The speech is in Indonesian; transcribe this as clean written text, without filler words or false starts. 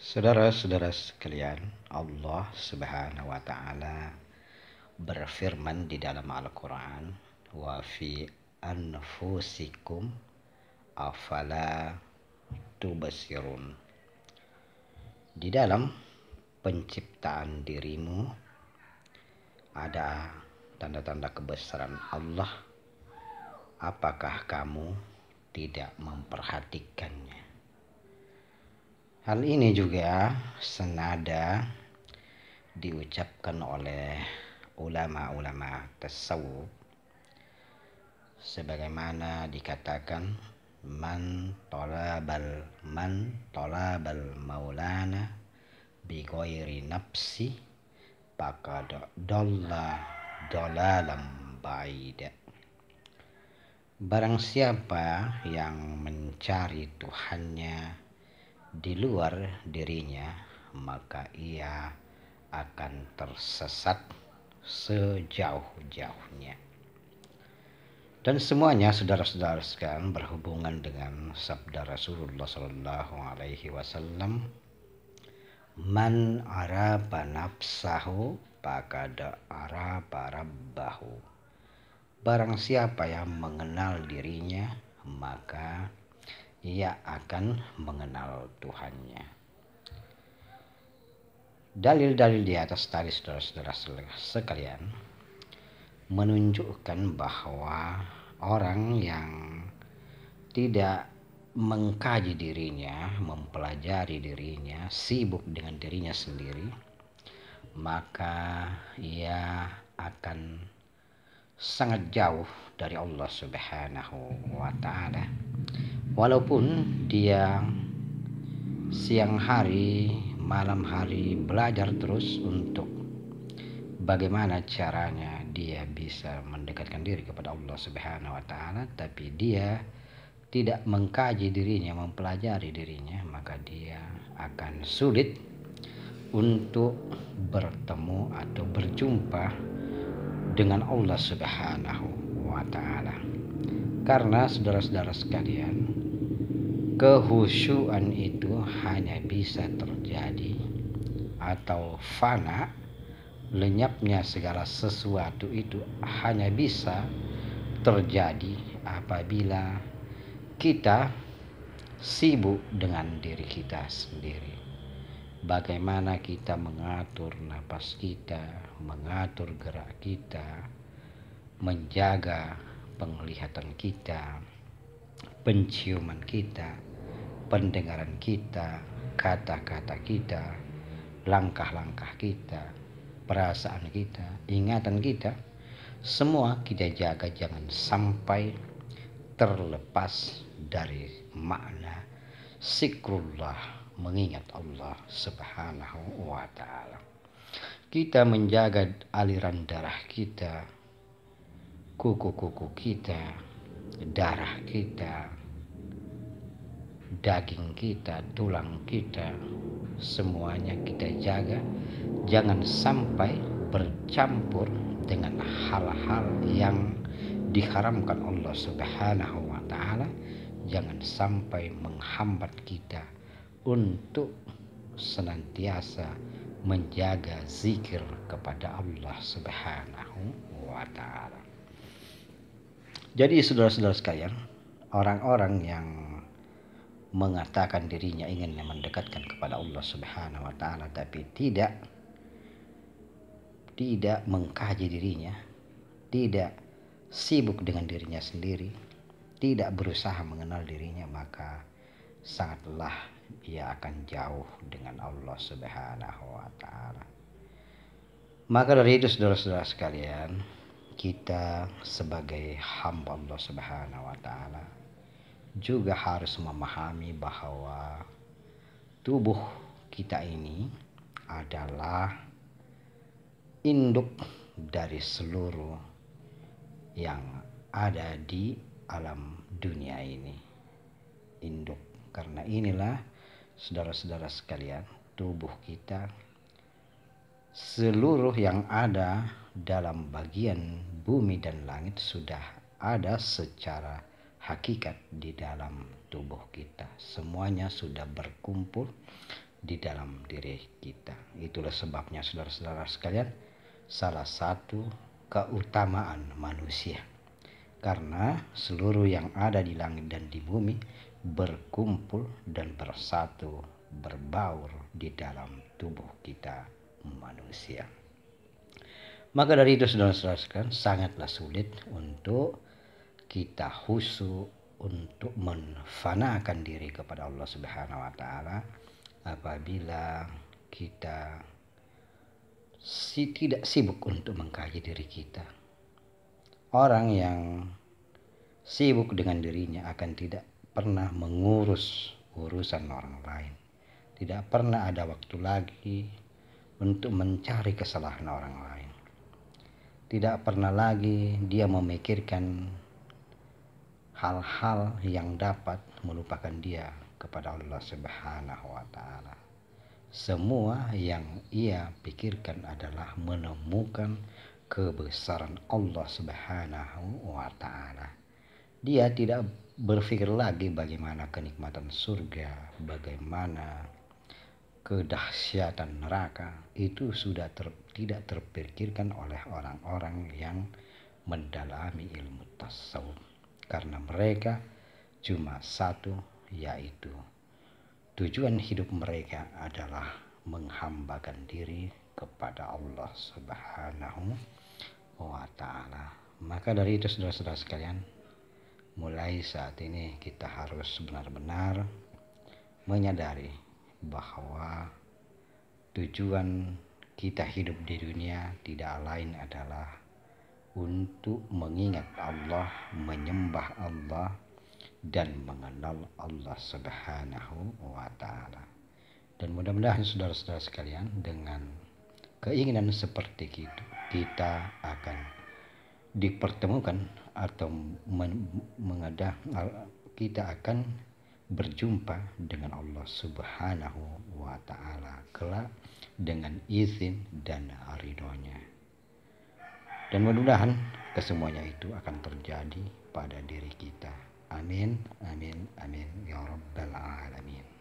Saudara-saudara sekalian, Allah Subhanahu wa taala berfirman di dalam Al-Qur'an, "Wa fi anfusikum afala tubsirun." Di dalam penciptaan dirimu ada tanda-tanda kebesaran Allah. Apakah kamu tidak memperhatikannya? Hal ini juga senada diucapkan oleh ulama-ulama tasawuf sebagaimana dikatakan man talabal maulana bi ghairi nafsi faqad dalla dalalam ba'ida. Barang siapa yang mencari Tuhannya di luar dirinya, maka ia akan tersesat sejauh-jauhnya. Dan semuanya saudara-saudara sekalian berhubungan dengan sabda Rasulullah Sallallahu Alaihi Wasallam, "Man arafa nafsahu faqad arafa rabbahu." Barang siapa yang mengenal dirinya, maka ia akan mengenal Tuhannya. Dalil-dalil di atas tadi saudara-saudara sekalian menunjukkan bahwa orang yang tidak mengkaji dirinya, mempelajari dirinya, sibuk dengan dirinya sendiri, maka ia akan sangat jauh dari Allah Subhanahu wa taala. Walaupun dia siang hari, malam hari belajar terus untuk bagaimana caranya dia bisa mendekatkan diri kepada Allah Subhanahu wa taala, tapi dia tidak mengkaji dirinya, mempelajari dirinya, maka dia akan sulit untuk bertemu atau berjumpa dengan Allah Subhanahu wa taala. Karena saudara-saudara sekalian, kehusyuan itu hanya bisa terjadi atau fana, lenyapnya segala sesuatu itu hanya bisa terjadi apabila kita sibuk dengan diri kita sendiri. Bagaimana kita mengatur napas kita, mengatur gerak kita, menjaga penglihatan kita, penciuman kita, pendengaran kita, kata-kata kita, langkah-langkah kita, perasaan kita, ingatan kita, semua kita jaga jangan sampai terlepas dari makna zikrullah, mengingat Allah Subhanahu wa taala. Kita menjaga aliran darah kita, kuku-kuku kita, darah kita, daging kita, tulang kita, semuanya kita jaga jangan sampai bercampur dengan hal-hal yang diharamkan Allah Subhanahu wa taala, jangan sampai menghambat kita untuk senantiasa menjaga zikir kepada Allah Subhanahu wa taala. Jadi saudara-saudara sekalian, orang-orang yang mengatakan dirinya ingin mendekatkan kepada Allah Subhanahu wa taala tapi tidak mengkaji dirinya, tidak sibuk dengan dirinya sendiri, tidak berusaha mengenal dirinya, maka sangatlah ia akan jauh dengan Allah Subhanahu wa taala. Maka dari itu saudara-saudara sekalian, kita sebagai hamba Allah Subhanahu wa taala juga harus memahami bahwa tubuh kita ini adalah induk dari seluruh yang ada di alam dunia ini. Induk. Karena inilah saudara-saudara sekalian, tubuh kita, seluruh yang ada dalam bagian bumi dan langit sudah ada secara hakikat di dalam tubuh kita. Semuanya sudah berkumpul di dalam diri kita. Itulah sebabnya saudara-saudara sekalian, salah satu keutamaan manusia. Karena seluruh yang ada di langit dan di bumi berkumpul dan bersatu, berbaur di dalam tubuh kita manusia. Maka dari itu saudara-saudara sekalian, sangatlah sulit untuk kita khusyuk, untuk menfanakan diri kepada Allah Subhanahu wa taala apabila kita tidak sibuk untuk mengkaji diri kita. Orang yang sibuk dengan dirinya akan tidak pernah mengurus urusan orang lain. Tidak pernah ada waktu lagi untuk mencari kesalahan orang lain. Tidak pernah lagi dia memikirkan hal-hal yang dapat melupakan dia kepada Allah Subhanahu wa taala. Semua yang ia pikirkan adalah menemukan kebesaran Allah Subhanahu wa taala. Dia tidak berpikir lagi bagaimana kenikmatan surga, bagaimana kedahsyatan neraka. Itu sudah tidak terpikirkan oleh orang-orang yang mendalami ilmu tasawuf. Karena mereka cuma satu, yaitu tujuan hidup mereka adalah menghambakan diri kepada Allah Subhanahu wa taala. Maka dari itu saudara-saudara sekalian, mulai saat ini kita harus benar-benar menyadari bahwa tujuan kita hidup di dunia tidak lain adalah untuk mengingat Allah, menyembah Allah, dan mengenal Allah Subhanahu wa taala. Dan mudah-mudahan saudara-saudara sekalian, dengan keinginan seperti itu kita akan dipertemukan atau kita akan berjumpa dengan Allah Subhanahu wa taala kelak dengan izin dan ridhonya. Dan mudah-mudahan kesemuanya itu akan terjadi pada diri kita. Amin, amin, amin ya rabbal alamin.